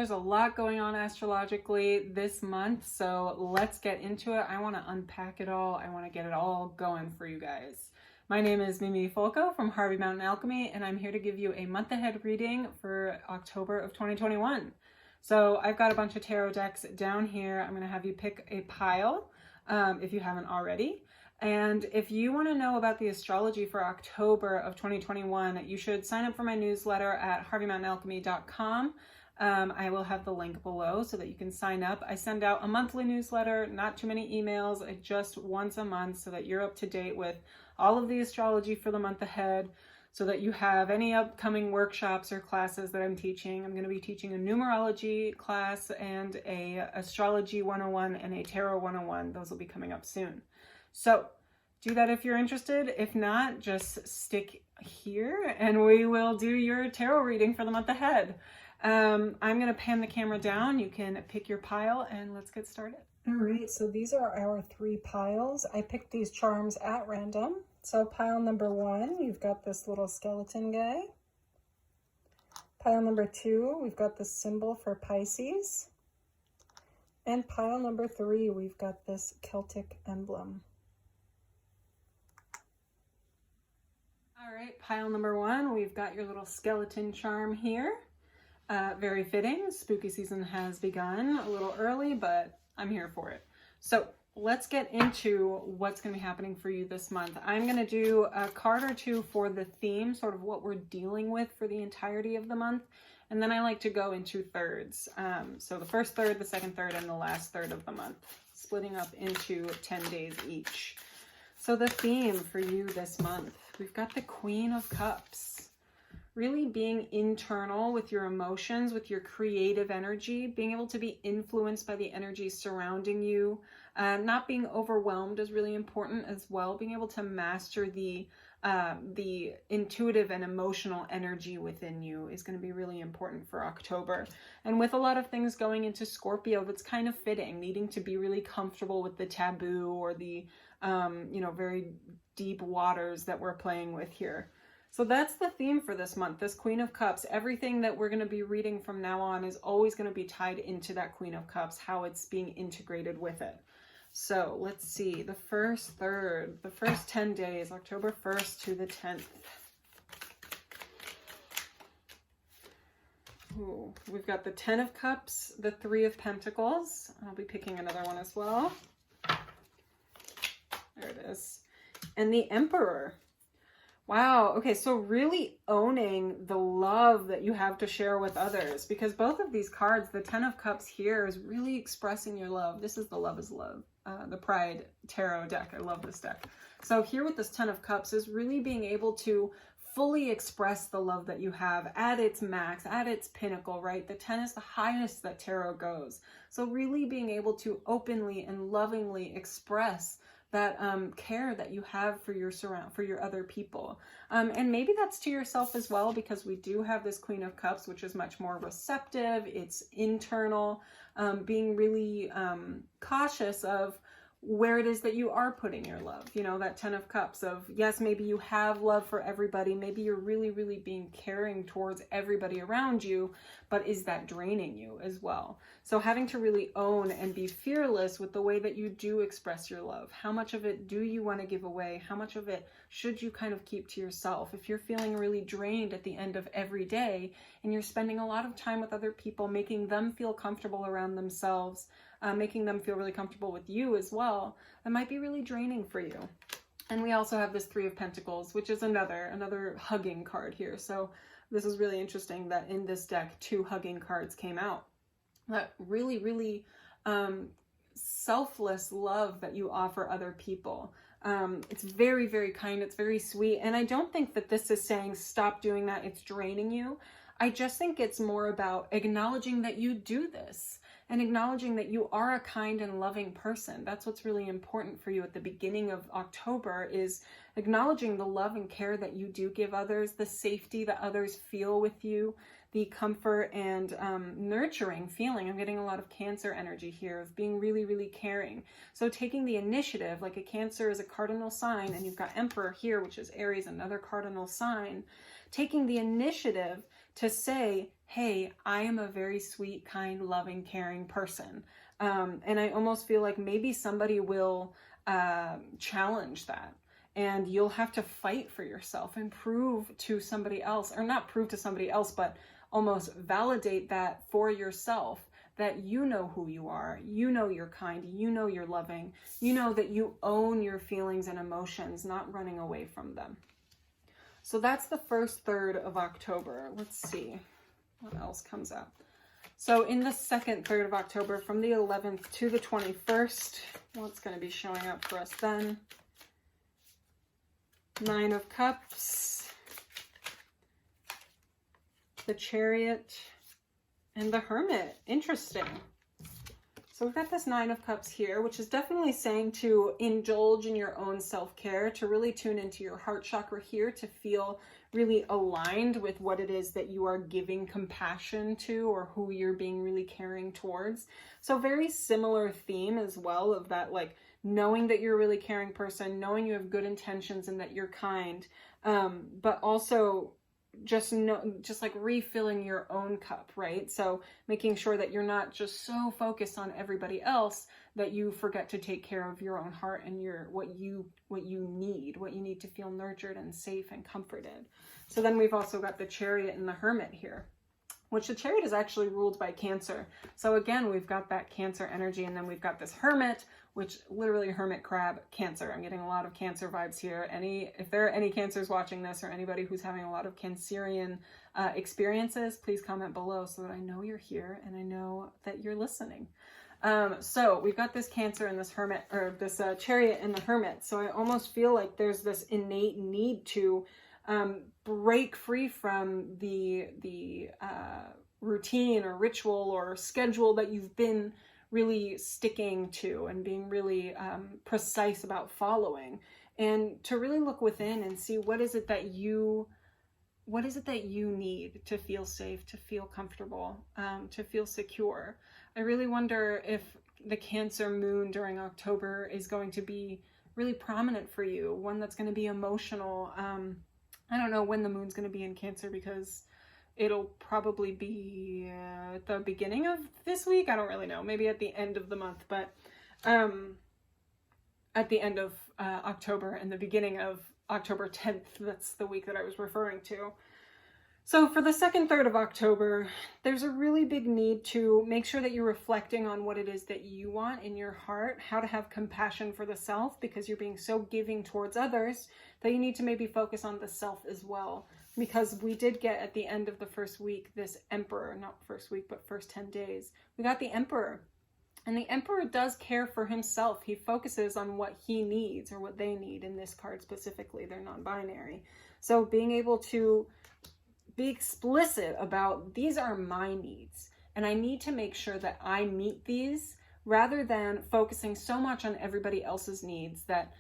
There's a lot going on astrologically this month, so let's get into it. I want to unpack it all. I want to get it all going for you guys. My name is Mimí from Harvey Mountain Alchemy, and I'm here to give you a month ahead reading for October of 2021. So I've got a bunch of tarot decks down here. I'm going to have you pick a pile if you haven't already. And if you want to know about the astrology for October of 2021, you should sign up for my newsletter at harveymountainalchemy.com. I will have the link below so that you can sign up. I send out a monthly newsletter, not too many emails, just once a month so that you're up to date with all of the astrology for the month ahead, so that you have any upcoming workshops or classes that I'm teaching. I'm going to be teaching a numerology class and a astrology 101 and a tarot 101. Those will be coming up soon. So do that if you're interested. If not, just stick here and we will do your tarot reading for the month ahead. I'm going to pan the camera down. You can pick your pile and let's get started. All right, so these are our 3 piles. I picked these charms at random. So pile number 1, we've got this little skeleton guy. Pile number 2, we've got the symbol for Pisces. And pile number 3, we've got this Celtic emblem. All right, pile number 1, we've got your little skeleton charm here. Very fitting. Spooky season has begun a little early, but I'm here for it. So let's get into what's going to be happening for you this month. I'm going to do a card or 2 for the theme, sort of what we're dealing with for the entirety of the month. And then I like to go into thirds. So the first third, the second third, and the last third of the month, splitting up into 10 days each. So the theme for you this month, we've got the Queen of Cups. Really being internal with your emotions, with your creative energy, being able to be influenced by the energy surrounding you. Not being overwhelmed is really important as well. Being able to master the intuitive and emotional energy within you is going to be really important for October. And with a lot of things going into Scorpio, that's kind of fitting, needing to be really comfortable with the taboo or the, very deep waters that we're playing with here. So that's the theme for this month, this Queen of Cups. Everything that we're going to be reading from now on is always going to be tied into that Queen of Cups, how it's being integrated with it. So let's see, the first third, the first 10 days, October 1st to the 10th. Ooh, we've got the 10 of Cups, the 3 of Pentacles. I'll be picking another one as well. There it is. And the Emperor. Wow. Okay. So really owning the love that you have to share with others, because both of these cards, the 10 of Cups here is really expressing your love. This is the Love is Love, the Pride Tarot deck. I love this deck. So here with this 10 of Cups is really being able to fully express the love that you have at its max, at its pinnacle, right? The 10 is the highest that tarot goes. So really being able to openly and lovingly express that care that you have for your other people. And maybe that's to yourself as well, because we do have this Queen of Cups, which is much more receptive. It's internal, being really cautious of where it is that you are putting your love. You know, that 10 of Cups of, yes, maybe you have love for everybody. Maybe you're really, really being caring towards everybody around you, but is that draining you as well? So having to really own and be fearless with the way that you do express your love. How much of it do you want to give away? How much of it should you kind of keep to yourself? If you're feeling really drained at the end of every day and you're spending a lot of time with other people, making them feel comfortable around themselves, making them feel really comfortable with you as well, that might be really draining for you. And we also have this 3 of Pentacles, which is another hugging card here. So this is really interesting that in this deck, 2 hugging cards came out. That really, really selfless love that you offer other people. It's very, very kind. It's very sweet. And I don't think that this is saying stop doing that, it's draining you. I just think it's more about acknowledging that you do this and acknowledging that you are a kind and loving person. That's what's really important for you at the beginning of October, is acknowledging the love and care that you do give others, the safety that others feel with you, the comfort and nurturing feeling. I'm getting a lot of Cancer energy here of being really, really caring. So taking the initiative, like a Cancer is a cardinal sign, and you've got Emperor here, which is Aries, another cardinal sign. Taking the initiative to say, hey, I am a very sweet, kind, loving, caring person. And I almost feel like maybe somebody will challenge that. And you'll have to fight for yourself and prove to somebody else, or not prove to somebody else, but almost validate that for yourself, that you know who you are, you know you're kind, you know you're loving, you know that you own your feelings and emotions, not running away from them. So that's the first third of October. Let's see what else comes up. So in the second third of October, from the 11th to the 21st, what's going to be showing up for us then? Nine of Cups, the Chariot, and the Hermit. Interesting. So we've got this Nine of Cups here, which is definitely saying to indulge in your own self-care, to really tune into your heart chakra here, to feel really aligned with what it is that you are giving compassion to, or who you're being really caring towards. So very similar theme as well, of that, like, knowing that you're a really caring person, knowing you have good intentions and that you're kind, but also just like refilling your own cup, right? So making sure that you're not just so focused on everybody else that you forget to take care of your own heart and what you need to feel nurtured and safe and comforted. So then we've also got the Chariot and the Hermit here, which the Chariot is actually ruled by Cancer. So again, we've got that Cancer energy, and then we've got this Hermit, which literally hermit crab, Cancer. I'm getting a lot of Cancer vibes here. If there are any Cancers watching this, or anybody who's having a lot of Cancerian experiences, please comment below so that I know you're here and I know that you're listening. So we've got this Cancer and this Hermit, or this Chariot and the Hermit. So I almost feel like there's this innate need to break free from the routine or ritual or schedule that you've been really sticking to and being really precise about following, and to really look within and see what is it that you need to feel safe, to feel comfortable, to feel secure. I really wonder if the Cancer moon during October is going to be really prominent for you, one that's going to be emotional. I don't know when the moon's going to be in Cancer, because it'll probably be at the beginning of this week. I don't really know. Maybe at the end of the month, but at the end of October and the beginning of October 10th, that's the week that I was referring to. So for the second third of October, there's a really big need to make sure that you're reflecting on what it is that you want in your heart, how to have compassion for the self, because you're being so giving towards others that you need to maybe focus on the self as well. Because we did get at the end of the first week this Emperor, not first week, but first 10 days, we got the Emperor. And the Emperor does care for himself. He focuses on what he needs, or what they need in this card specifically. They're non-binary. So being able to be explicit about, these are my needs, and I need to make sure that I meet these, rather than focusing so much on everybody else's needs that,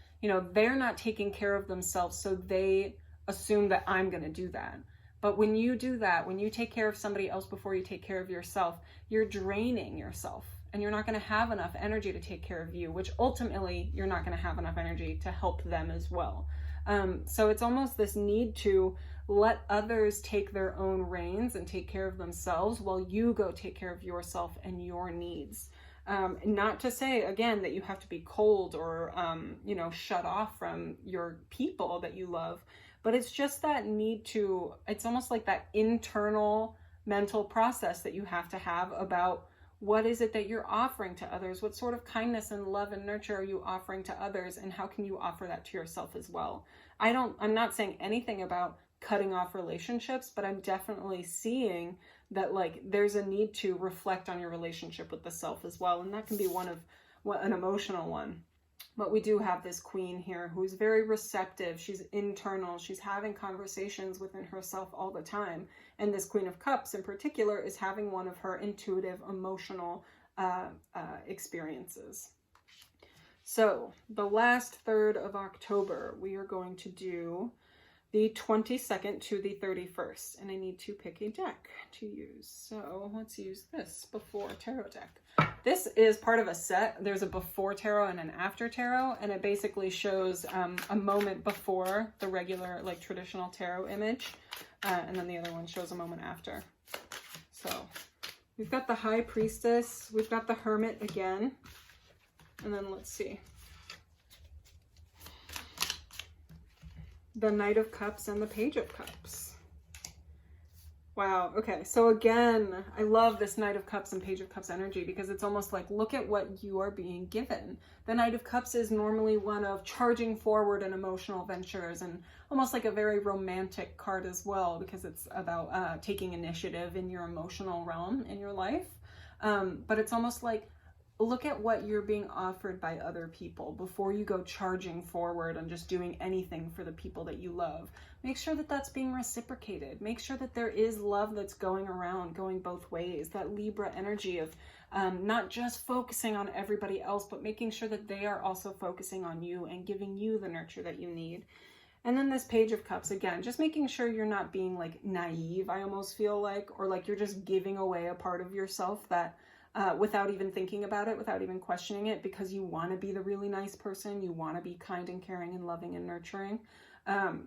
they're not taking care of themselves, so they assume that I'm going to do that. But when you do that, when you take care of somebody else before you take care of yourself, you're draining yourself, and you're not going to have enough energy to take care of you, which ultimately you're not going to have enough energy to help them as well. So it's almost this need to let others take their own reins and take care of themselves while you go take care of yourself and your needs. Not to say, again, that you have to be cold or, shut off from your people that you love, but it's just that need to, it's almost like that internal mental process that you have to have about what is it that you're offering to others? What sort of kindness and love and nurture are you offering to others? And how can you offer that to yourself as well? I'm not saying anything about cutting off relationships, but I'm definitely seeing that, like, there's a need to reflect on your relationship with the self as well. And that can be an emotional one. But we do have this queen here who's very receptive. She's internal. She's having conversations within herself all the time. And this Queen of Cups in particular is having one of her intuitive, emotional experiences. So the last third of October, we are going to do the 22nd to the 31st. And I need to pick a deck to use. So let's use this Before Tarot deck. This is part of a set. There's a before tarot and an after tarot, and it basically shows a moment before the regular, like, traditional tarot image, and then the other one shows a moment after. So we've got the High Priestess, we've got the Hermit again, and then let's see. The Knight of Cups and the Page of Cups. Wow, okay, so again, I love this Knight of Cups and Page of Cups energy because it's almost like, look at what you are being given. The Knight of Cups is normally one of charging forward in emotional ventures and almost like a very romantic card as well, because it's about taking initiative in your emotional realm in your life. But it's almost like, look at what you're being offered by other people before you go charging forward and just doing anything for the people that you love. Make sure that that's being reciprocated. Make sure that there is love that's going around, going both ways. That Libra energy of not just focusing on everybody else, but making sure that they are also focusing on you and giving you the nurture that you need. And then this Page of Cups, again, just making sure you're not being like naive, I almost feel like, or like you're just giving away a part of yourself that without even thinking about it, without even questioning it, because you want to be the really nice person, you want to be kind and caring and loving and nurturing,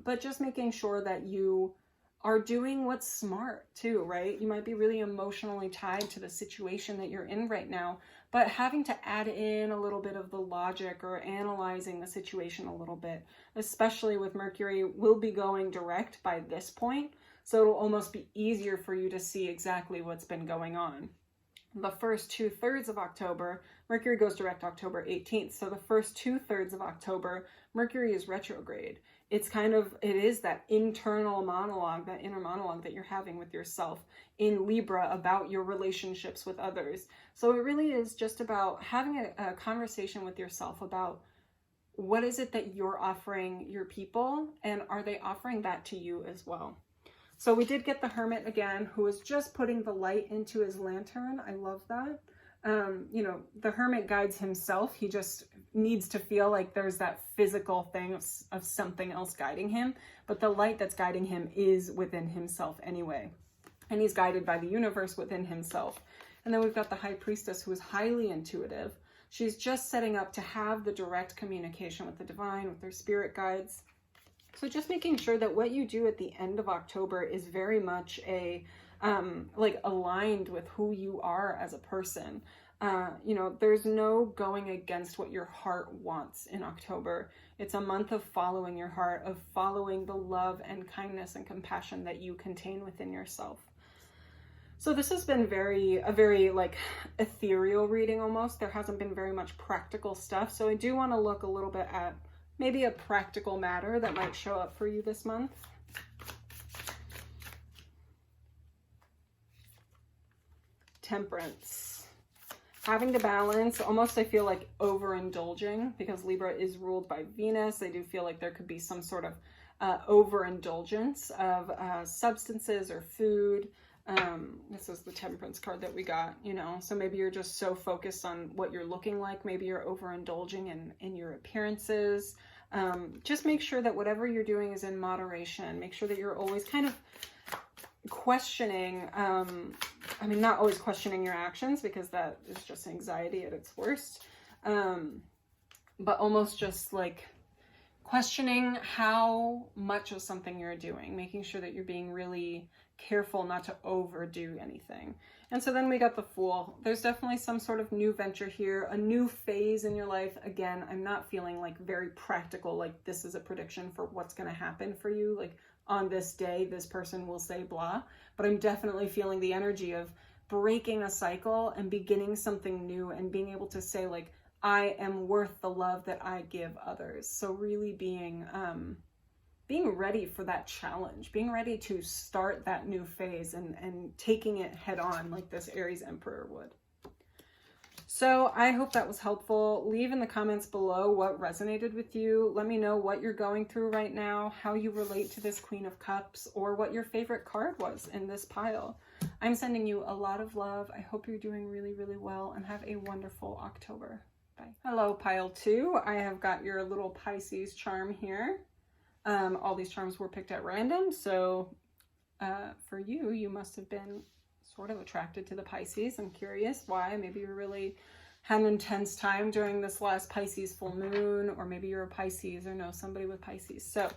but just making sure that you are doing what's smart too, right? You might be really emotionally tied to the situation that you're in right now, but having to add in a little bit of the logic or analyzing the situation a little bit, especially with Mercury will be going direct by this point, so it'll almost be easier for you to see exactly what's been going on. The first 2/3 of October, Mercury goes direct October 18th. So the first 2/3 of October, Mercury is retrograde. It's kind of, it is that internal monologue, that inner monologue that you're having with yourself in Libra about your relationships with others. So it really is just about having a conversation with yourself about what is it that you're offering your people, and are they offering that to you as well? So we did get the Hermit again, who is just putting the light into his lantern. I love that. You know, the Hermit guides himself. He just needs to feel like there's that physical thing of something else guiding him. But the light that's guiding him is within himself anyway. And he's guided by the universe within himself. And then we've got the High Priestess, who is highly intuitive. She's just setting up to have the direct communication with the divine, with their spirit guides. So just making sure that what you do at the end of October is very much a like aligned with who you are as a person. You know, there's no going against what your heart wants in October. It's a month of following your heart, of following the love and kindness and compassion that you contain within yourself. So this has been a very like ethereal reading almost. There hasn't been very much practical stuff. So I do want to look a little bit at maybe a practical matter that might show up for you this month. Temperance. Having to balance, almost I feel like overindulging, because Libra is ruled by Venus. I do feel like there could be some sort of overindulgence of substances or food. This is the Temperance card that we got, you know, so maybe you're just so focused on what you're looking like. Maybe you're overindulging in your appearances. Just make sure that whatever you're doing is in moderation. Make sure that you're always kind of questioning, I mean, not always questioning your actions, because that is just anxiety at its worst, but almost just like questioning how much of something you're doing, making sure that you're being really careful not to overdo anything. And so then we got the Fool. There's definitely some sort of new venture here, a new phase in your life. Again, I'm not feeling like very practical, like this is a prediction for what's going to happen for you, like on this day this person will say blah, but I'm definitely feeling the energy of breaking a cycle and beginning something new and being able to say like, I am worth the love that I give others. So really being ready for that challenge, being ready to start that new phase and taking it head on like this Aries Emperor would. So I hope that was helpful. Leave in the comments below what resonated with you. Let me know what you're going through right now, how you relate to this Queen of Cups, or what your favorite card was in this pile. I'm sending you a lot of love. I hope you're doing really, really well, and have a wonderful October. Bye. Hello, pile 2. I have got your little Pisces charm here. All these charms were picked at random, so for you, you must have been sort of attracted to the Pisces. I'm curious why. Maybe you really had an intense time during this last Pisces full moon, or maybe you're a Pisces or know somebody with Pisces. So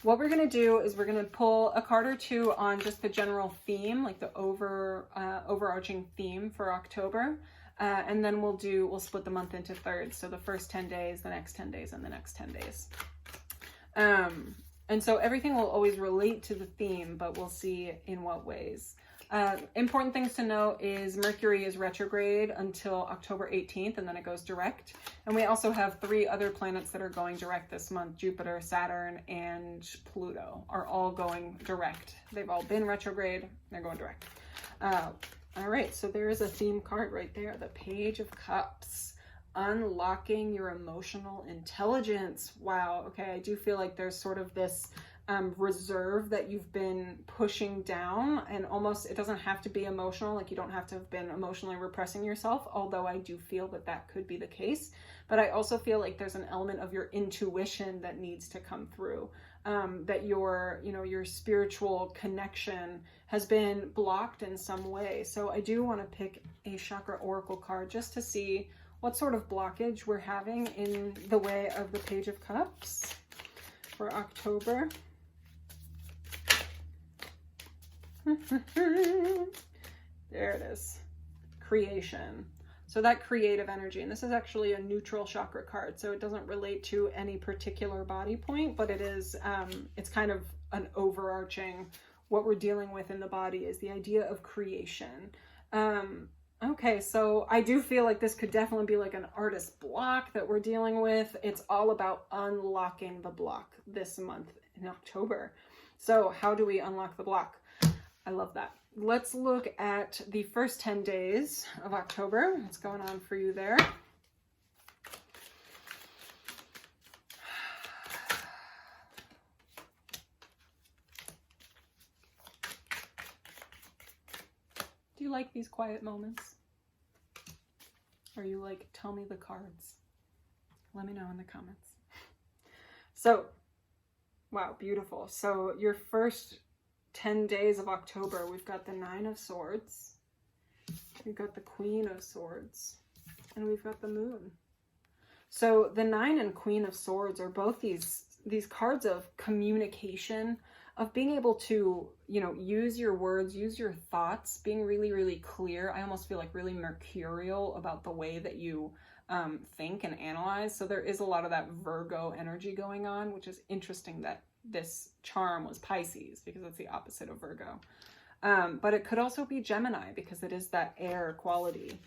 what we're going to do is we're going to pull a card or two on just the general theme, like the overarching theme for October. And then we'll split the month into thirds. So the first 10 days, the next 10 days, and the next 10 days. And so everything will always relate to the theme, but we'll see in what ways. Important things to note is Mercury is retrograde until October 18th, and then it goes direct. And we also have 3 other planets that are going direct this month. Jupiter, Saturn, and Pluto are all going direct. They've all been retrograde. They're going direct. All right, so there is a theme card right there, the Page of Cups. Unlocking your emotional intelligence. Wow. Okay, I do feel like there's sort of this reserve that you've been pushing down, and almost it doesn't have to be emotional, like you don't have to have been emotionally repressing yourself, although I do feel that that could be the case. But I also feel like there's an element of your intuition that needs to come through, that your spiritual connection has been blocked in some way. So I do want to pick a Chakra Oracle card just to see what sort of blockage we're having in the way of the Page of Cups for October. There it is. Creation. So that creative energy, and this is actually a neutral chakra card, so it doesn't relate to any particular body point, but it is, it's kind of an overarching, what we're dealing with in the body is the idea of creation. Okay, so I do feel like this could definitely be like an artist block that we're dealing with. It's all about unlocking the block this month in October. So how do we unlock the block? I love that. Let's look at the first 10 days of October. What's going on for you there? Do you like these quiet moments? Are you like, tell me the cards? Let me know in the comments. So, wow, beautiful. So your first 10 days of October, we've got the 9 of Swords, we've got the Queen of Swords, and we've got the Moon. So the 9 and Queen of Swords are both these cards of communication, of being able to, use your words, use your thoughts, being really, really clear. I almost feel like really mercurial about the way that you think and analyze. So there is a lot of that Virgo energy going on, which is interesting that this charm was Pisces, because it's the opposite of Virgo. But it could also be Gemini, because it is that air quality.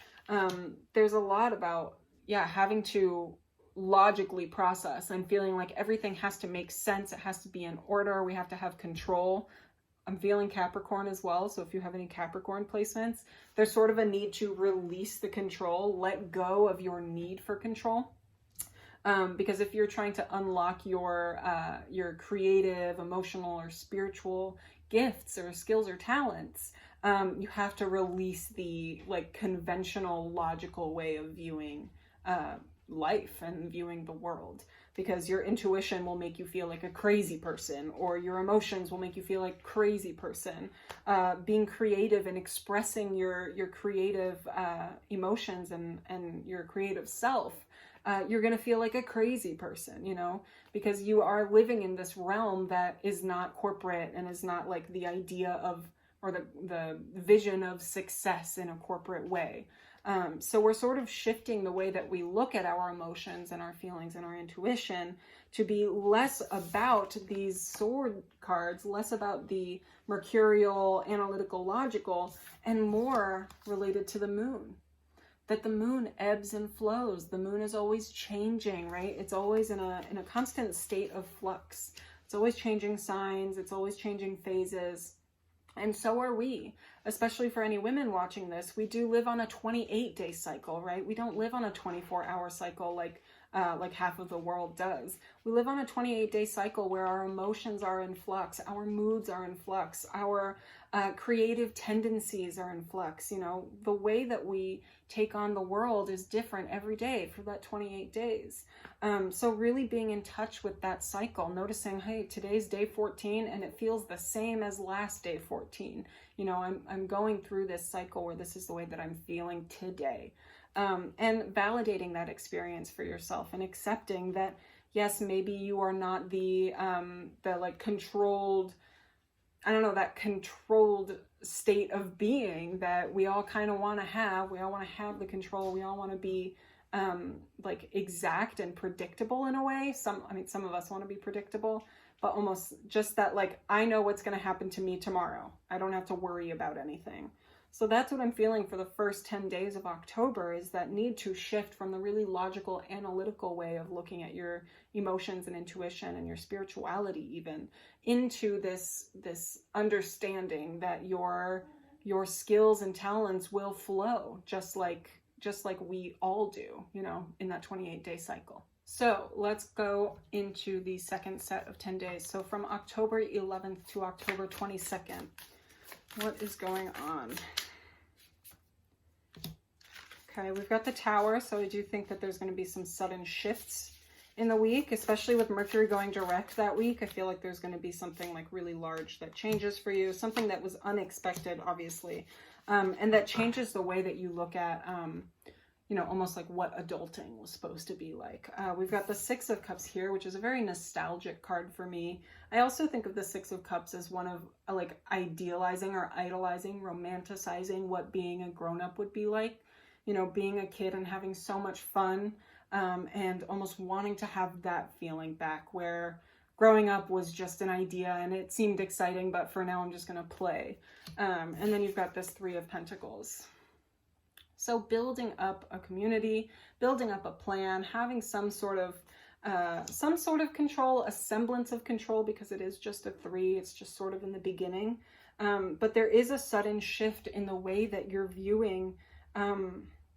There's a lot about, having to logically process and feeling like everything has to make sense. It has to be in order. We have to have control. I'm feeling Capricorn as well. So if you have any Capricorn placements, there's sort of a need to release the control, let go of your need for control. Because if you're trying to unlock your creative, emotional, or spiritual gifts or skills or talents, you have to release the conventional, logical way of viewing life and viewing the world, because your intuition will make you feel like a crazy person, or your emotions will make you feel like a crazy person. Being creative and expressing your creative emotions and your creative self, you're going to feel like a crazy person, because you are living in this realm that is not corporate and is not like the idea of, or the vision of success in a corporate way. So we're sort of shifting the way that we look at our emotions and our feelings and our intuition to be less about these sword cards, less about the mercurial, analytical, logical, and more related to the moon. That the moon ebbs and flows. The moon is always changing, right? It's always in a constant state of flux. It's always changing signs. It's always changing phases. And so are we, especially for any women watching this. We do live on a 28-day cycle, right? We don't live on a 24-hour cycle like half of the world does. We live on a 28-day cycle where our emotions are in flux, our moods are in flux, our creative tendencies are in flux. The way that we take on the world is different every day for that 28 days. So really being in touch with that cycle, noticing, hey, today's day 14 and it feels the same as last day 14. I'm going through this cycle where this is the way that I'm feeling today. And validating that experience for yourself and accepting that Yes, maybe you are not the like controlled, I don't know, that controlled state of being that we all kind of want to have. We all want to have the control. We all want to be like exact and predictable in a way. Some of us want to be predictable, but almost just that, like, I know what's going to happen to me tomorrow. I don't have to worry about anything. So that's what I'm feeling for the first 10 days of October, is that need to shift from the really logical, analytical way of looking at your emotions and intuition and your spirituality even, into this understanding that your skills and talents will flow just like we all do, you know, in that 28-day cycle. So let's go into the second set of 10 days. So from October 11th to October 22nd, what is going on? Okay, we've got the Tower, so I do think that there's going to be some sudden shifts in the week, especially with Mercury going direct that week. I feel like there's going to be something like really large that changes for you, something that was unexpected, obviously, and that changes the way that you look at, you know, almost like what adulting was supposed to be like. We've got the Six of Cups here, which is a very nostalgic card for me. I also think of the Six of Cups as one of like idealizing or idolizing, romanticizing what being a grown-up would be like. You know, being a kid and having so much fun, and almost wanting to have that feeling back where growing up was just an idea and it seemed exciting, but for now I'm just going to play. And then you've got this Three of Pentacles. So building up a community, building up a plan, having some sort of control, a semblance of control, because it is just a 3. It's just sort of in the beginning. But there is a sudden shift in the way that you're viewing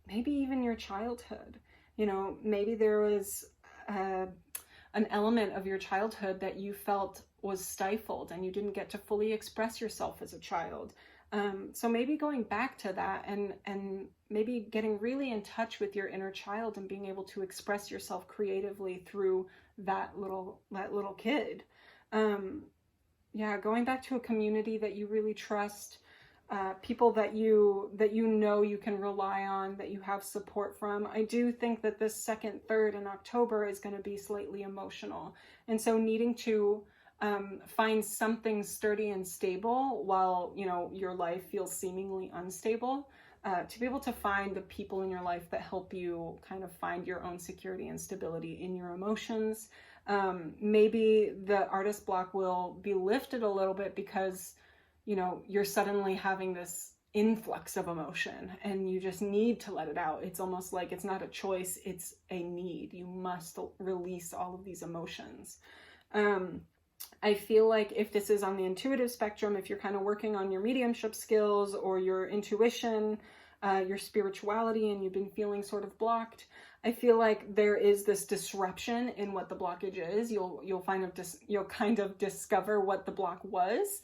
maybe even your childhood. You know, maybe there was an element of your childhood that you felt was stifled and you didn't get to fully express yourself as a child. So maybe going back to that and maybe getting really in touch with your inner child and being able to express yourself creatively through that little kid. Yeah, going back to a community that you really trust, people that you know you can rely on, that you have support from. I do think that this 2nd, 3rd in October is going to be slightly emotional. And so needing to find something sturdy and stable while, you know, your life feels seemingly unstable, to be able to find the people in your life that help you kind of find your own security and stability in your emotions. Maybe the artist block will be lifted a little bit because, you know, you're suddenly having this influx of emotion and you just need to let it out. It's almost like it's not a choice, it's a need. You must release all of these emotions. I feel like if this is on the intuitive spectrum, if you're kind of working on your mediumship skills or your intuition, your spirituality, and you've been feeling sort of blocked, I feel like there is this disruption in what the blockage is. You'll kind of discover what the block was,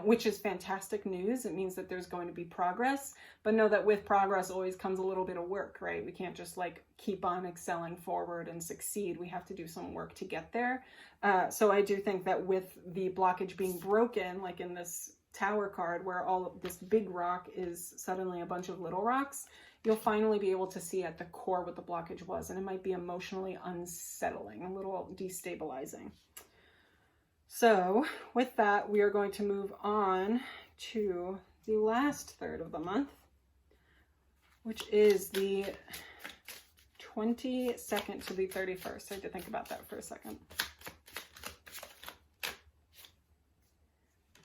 which is fantastic news. It means that there's going to be progress, but know that with progress always comes a little bit of work, right? We can't just like keep on excelling forward and succeed. We have to do some work to get there. So I do think that with the blockage being broken, like in this Tower card, where all of this big rock is suddenly a bunch of little rocks, you'll finally be able to see at the core what the blockage was, and it might be emotionally unsettling, a little destabilizing. So with that, we are going to move on to the last third of the month, which is the 22nd to the 31st. I had to think about that for a second.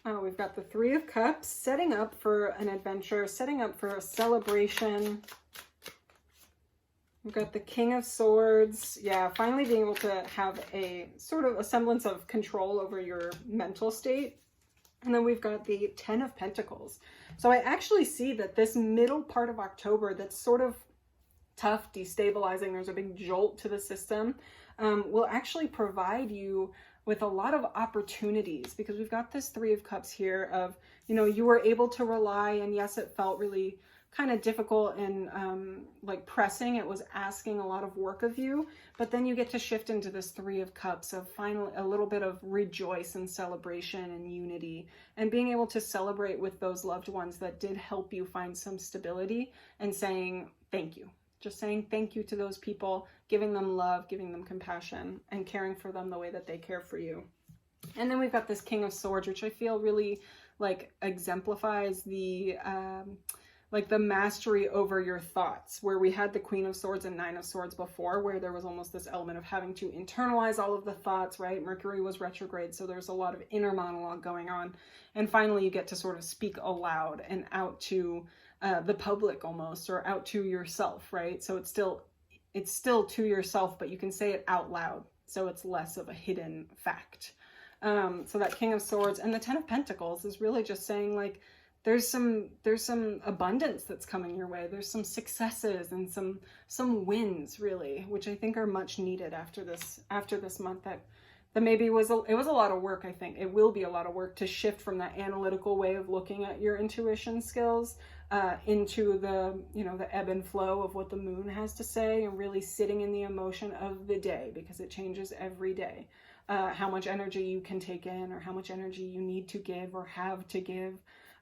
Oh, we've got the Three of Cups, setting up for an adventure, setting up for a celebration. We've got the King of Swords. Yeah, finally being able to have a sort of a semblance of control over your mental state. And then we've got the Ten of Pentacles. So I actually see that this middle part of October that's sort of tough, destabilizing, there's a big jolt to the system, will actually provide you with a lot of opportunities, because we've got this Three of Cups here of, you know, you were able to rely, and yes, it felt really kind of difficult and like pressing. It was asking a lot of work of you, but then you get to shift into this Three of Cups of finally a little bit of rejoice and celebration and unity, and being able to celebrate with those loved ones that did help you find some stability, and saying thank you. just saying thank you to those people, giving them love, giving them compassion, and caring for them the way that they care for you. And then we've got this King of Swords, which I feel really like exemplifies the like the mastery over your thoughts, where we had the Queen of Swords and Nine of Swords before, where there was almost this element of having to internalize all of the thoughts, right? Mercury was retrograde, so there's a lot of inner monologue going on. And finally, you get to sort of speak aloud and out to the public almost, or out to yourself, right? So it's still to yourself, but you can say it out loud, so it's less of a hidden fact. So that King of Swords and the Ten of Pentacles is really just saying like, there's some abundance that's coming your way. There's some successes and some wins, really, which I think are much needed after this month. That maybe it was a lot of work. I think it will be a lot of work to shift from that analytical way of looking at your intuition skills into the ebb and flow of what the moon has to say, and really sitting in the emotion of the day, because it changes every day. How much energy you can take in, or how much energy you need to give or have to give.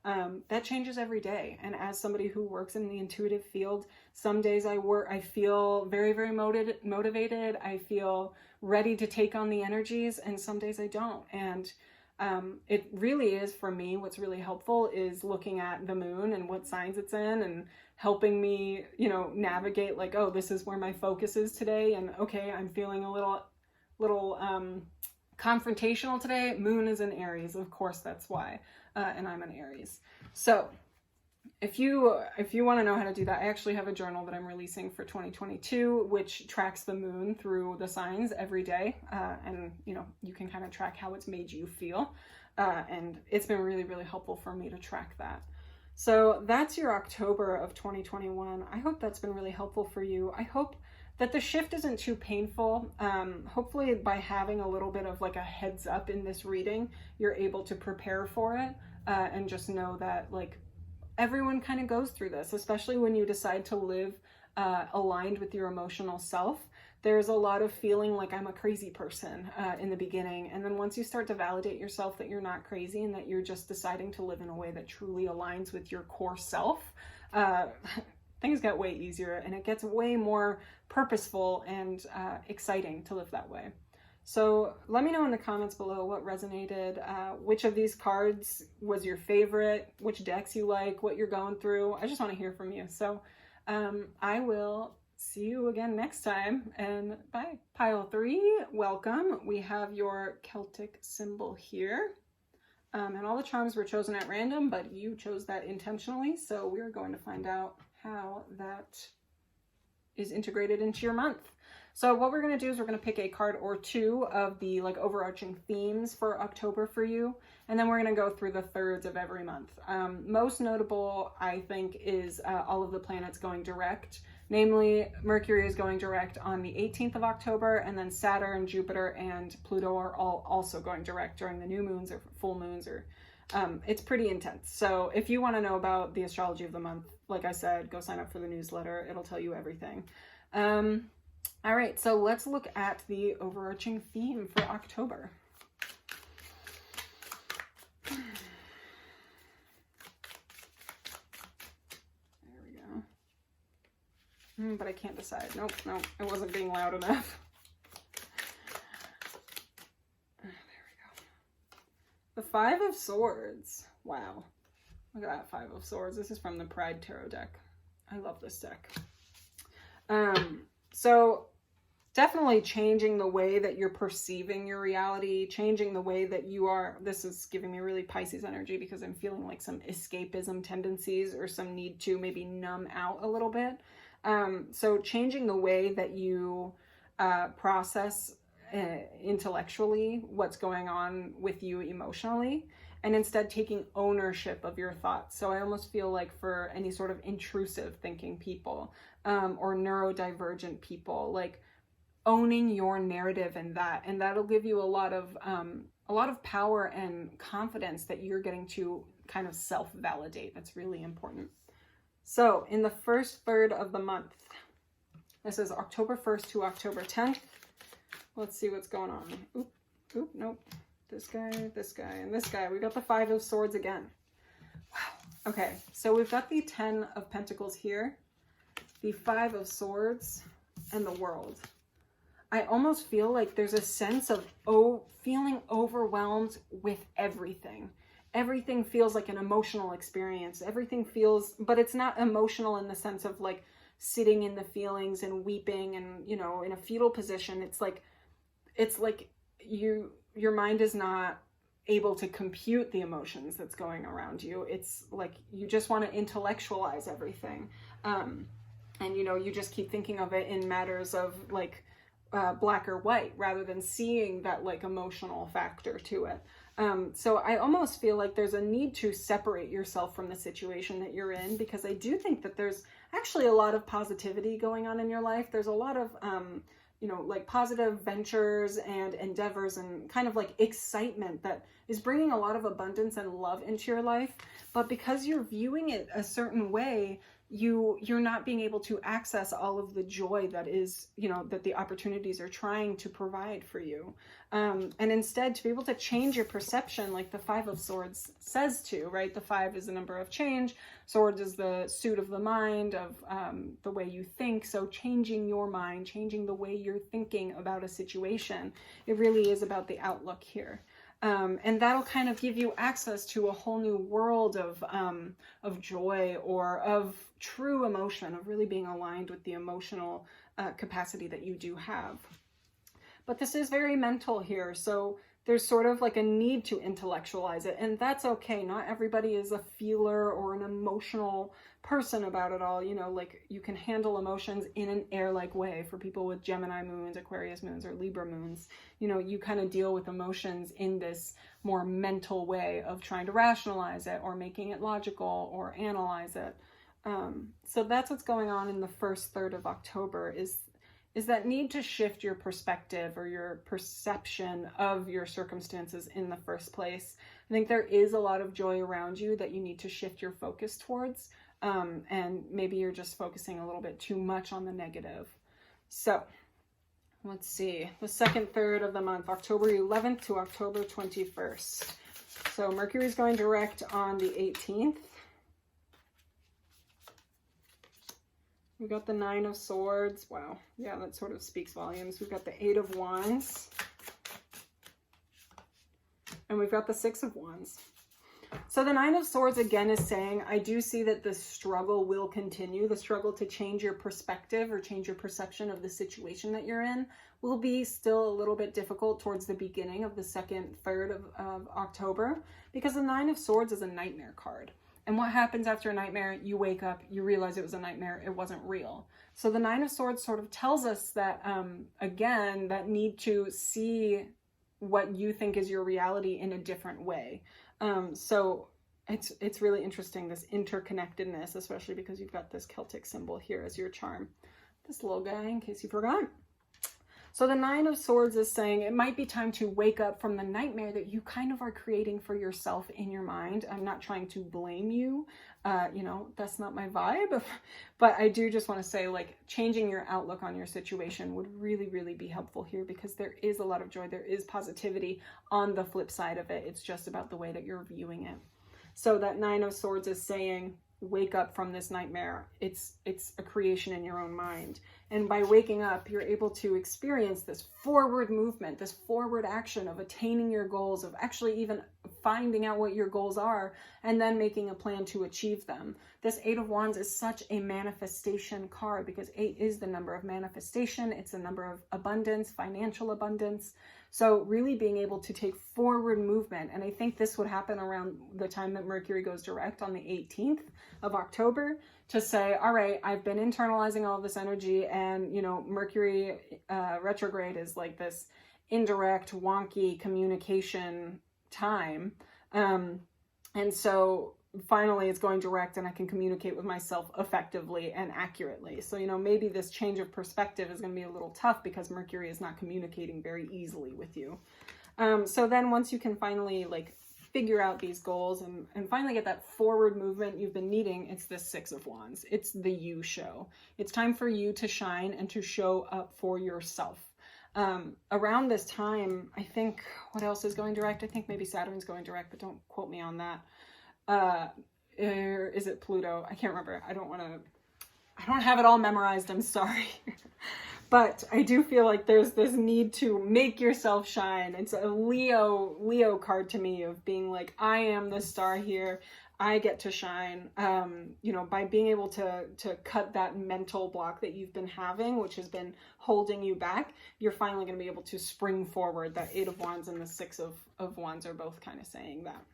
That changes every day. And as somebody who works in the intuitive field, some days I feel very, very motivated. I feel ready to take on the energies, and some days I don't. And it really is, for me, what's really helpful is looking at the moon and what signs it's in, and helping me, navigate like, oh, this is where my focus is today. And okay, I'm feeling a little confrontational today. Moon is in Aries, of course, that's why. And I'm an Aries. So if you want to know how to do that, I actually have a journal that I'm releasing for 2022, which tracks the moon through the signs every day. And you can kind of track how it's made you feel. And it's been really, really helpful for me to track that. So that's your October of 2021. I hope that's been really helpful for you. I hope that the shift isn't too painful. Hopefully by having a little bit of like a heads up in this reading, you're able to prepare for it, and just know that like everyone kind of goes through this, especially when you decide to live aligned with your emotional self. There's a lot of feeling like I'm a crazy person in the beginning. And then once you start to validate yourself that you're not crazy, and that you're just deciding to live in a way that truly aligns with your core self, things get way easier, and it gets way more purposeful and exciting to live that way. So let me know in the comments below what resonated, which of these cards was your favorite, which decks you like, what you're going through. I just want to hear from you. So I will see you again next time, and bye. Pile 3, welcome. We have your Celtic symbol here. And all the charms were chosen at random, but you chose that intentionally. So we're going to find out how that is integrated into your month. So what we're going to do is we're going to pick a card or two of the like overarching themes for October for you, and then we're going to go through the thirds of every month. Most notable, I think, is all of the planets going direct. Namely, Mercury is going direct on the 18th of October, and then Saturn, Jupiter, and Pluto are all also going direct during the new moons or full moons, or it's pretty intense. So if you want to know about the astrology of the month, like I said, go sign up for the newsletter. It'll tell you everything. All right, so let's look at the overarching theme for October. There we go. But I can't decide. Nope, it wasn't being loud enough. There we go. The Five of Swords. Wow. Look at that Five of Swords. This is from the Pride Tarot deck. I love this deck. So definitely changing the way that you're perceiving your reality, changing the way that you are. This is giving me really Pisces energy because I'm feeling like some escapism tendencies or some need to maybe numb out a little bit. So changing the way that you process intellectually what's going on with you emotionally, and instead taking ownership of your thoughts. So I almost feel like for any sort of intrusive thinking people, or neurodivergent people, like owning your narrative and that'll give you a lot of power and confidence that you're getting to kind of self-validate. That's really important. So in the first third of the month, this is October 1st to October 10th. Let's see what's going on. Oop, nope. This guy, and this guy. We got the Five of Swords again. Wow. Okay, so we've got the Ten of Pentacles here. the Five of Swords, and the World. I almost feel like there's a sense of feeling overwhelmed with everything. Everything feels like an emotional experience. Everything feels, but it's not emotional in the sense of like sitting in the feelings and weeping and, you know, in a fetal position. It's like your mind is not able to compute the emotions that's going around you. It's like you just want to intellectualize everything. And, you know, you just keep thinking of it in matters of like black or white rather than seeing that like emotional factor to it. So I almost feel like there's a need to separate yourself from the situation that you're in, because I do think that there's actually a lot of positivity going on in your life. There's a lot of, you know, like positive ventures and endeavors and kind of like excitement that is bringing a lot of abundance and love into your life. But because you're viewing it a certain way, you're not being able to access all of the joy that is, you know, that the opportunities are trying to provide for you. And instead to be able to change your perception like the Five of Swords says to, right? The 5 is the number of change. Swords is the suit of the mind, of the way you think. So changing your mind, changing the way you're thinking about a situation, it really is about the outlook here. And that'll kind of give you access to a whole new world of joy or of true emotion, of really being aligned with the emotional capacity that you do have. But this is very mental here, so there's sort of like a need to intellectualize it, and that's okay. Not everybody is a feeler or an emotional person about it all. You know, like you can handle emotions in an air-like way. For people with Gemini moons, Aquarius moons, or Libra moons, you know, you kind of deal with emotions in this more mental way of trying to rationalize it or making it logical or analyze it. So that's what's going on in the first third of October, is that need to shift your perspective or your perception of your circumstances in the first place. I think there is a lot of joy around you that you need to shift your focus towards. And maybe you're just focusing a little bit too much on the negative. So let's see, the second third of the month, October 11th to October 21st. So Mercury is going direct on the 18th. We've got the 9 of Swords. Wow. Yeah, that sort of speaks volumes. We've got the 8 of Wands. And we've got the 6 of Wands. So the 9 of Swords again is saying, I do see that the struggle will continue. The struggle to change your perspective or change your perception of the situation that you're in will be still a little bit difficult towards the beginning of the second third of October, because the 9 of Swords is a nightmare card. And what happens after a nightmare? You wake up, you realize it was a nightmare, it wasn't real. So the 9 of Swords sort of tells us that, again, that need to see what you think is your reality in a different way. So it's really interesting, this interconnectedness, especially because you've got this Celtic symbol here as your charm. This little guy, in case you forgot. So the 9 of Swords is saying it might be time to wake up from the nightmare that you kind of are creating for yourself in your mind. I'm not trying to blame you. You know, that's not my vibe. But I do just want to say, like, changing your outlook on your situation would really, really be helpful here, because there is a lot of joy. There is positivity on the flip side of it. It's just about the way that you're viewing it. So that 9 of Swords is saying, wake up from this nightmare. It's a creation in your own mind. And by waking up, you're able to experience this forward movement, this forward action of attaining your goals, of actually even finding out what your goals are, and then making a plan to achieve them. This 8 of Wands is such a manifestation card, because 8 is the number of manifestation. It's the number of abundance, financial abundance. So really being able to take forward movement. And I think this would happen around the time that Mercury goes direct on the 18th of October, to say, all right, I've been internalizing all this energy, and, you know, Mercury retrograde is like this indirect, wonky communication time. And so finally it's going direct, and I can communicate with myself effectively and accurately. So, you know, maybe this change of perspective is going to be a little tough, because Mercury is not communicating very easily with you. So then once you can finally, like, figure out these goals and finally get that forward movement you've been needing, it's this 6 of Wands. It's the you show. It's time for you to shine and to show up for yourself. Around this time, I think, what else is going direct? I think maybe Saturn's going direct, but don't quote me on that. Is it Pluto? I can't remember. I don't want to I don't have it all memorized, I'm sorry. But I do feel like there's this need to make yourself shine. It's a Leo card to me of being like, I am the star here. I get to shine, you know, by being able to cut that mental block that you've been having, which has been holding you back. You're finally going to be able to spring forward. That 8 of Wands and the 6 of Wands are both kind of saying that.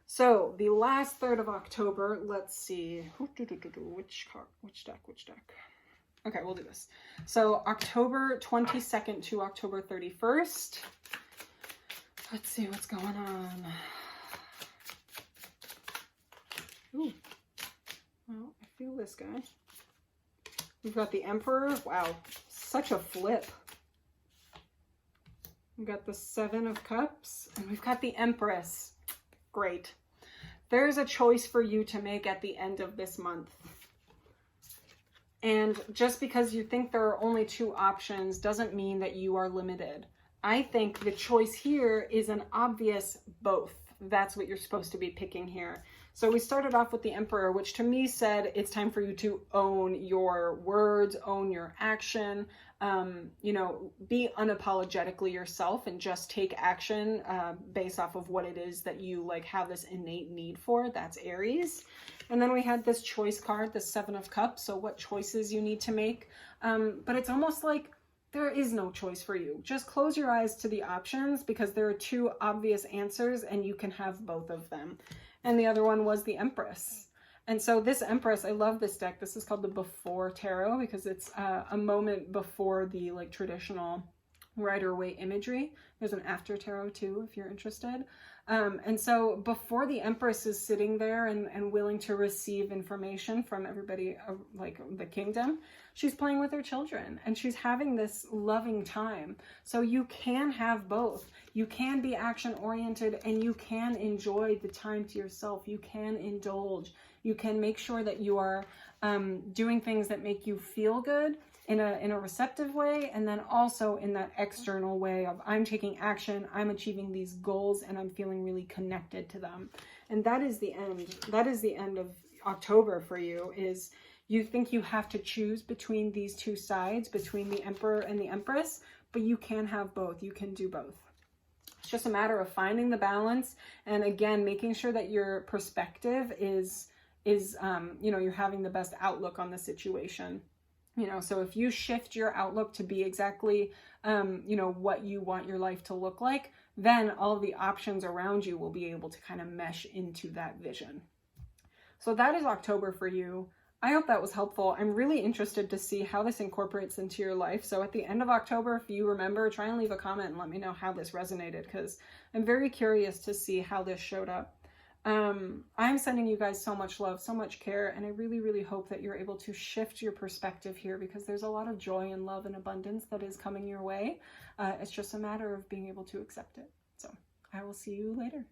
So the last third of October, let's see, which deck? Okay, we'll do this. So October 22nd to October 31st. Let's see what's going on. Ooh. Well, I feel this guy. We've got the Emperor. Wow, such a flip. We've got the 7 of Cups, and we've got the Empress. Great. There's a choice for you to make at the end of this month. And just because you think there are only 2 options doesn't mean that you are limited. I think the choice here is an obvious both. That's what you're supposed to be picking here. So we started off with the Emperor, which to me said it's time for you to own your words, own your action, you know, be unapologetically yourself and just take action based off of what it is that you like have this innate need for. That's Aries. And then we had this choice card, the 7 of Cups. So what choices you need to make. But it's almost like there is no choice for you. Just close your eyes to the options because there are 2 obvious answers and you can have both of them. And the other one was the Empress. And so this Empress, I love this deck. This is called the Before Tarot because it's a moment before the like traditional Rider-Waite imagery. There's an After Tarot too, if you're interested. And so before the Empress is sitting there and willing to receive information from everybody, like the kingdom, she's playing with her children and she's having this loving time. So you can have both. You can be action oriented and you can enjoy the time to yourself. You can indulge. You can make sure that you are doing things that make you feel good in a receptive way, and then also in that external way of I'm taking action, I'm achieving these goals, and I'm feeling really connected to them. And that is the end. That is the end of October for you, is you think you have to choose between these 2 sides, between the Emperor and the Empress, but you can have both. You can do both. It's just a matter of finding the balance, and again, making sure that your perspective is you know, you're having the best outlook on the situation. You know, so if you shift your outlook to be exactly, you know, what you want your life to look like, then all of the options around you will be able to kind of mesh into that vision. So that is October for you. I hope that was helpful. I'm really interested to see how this incorporates into your life. So at the end of October, if you remember, try and leave a comment and let me know how this resonated, because I'm very curious to see how this showed up. I'm sending you guys so much love, so much care, and I really, really hope that you're able to shift your perspective here because there's a lot of joy and love and abundance that is coming your way. It's just a matter of being able to accept it. So I will see you later.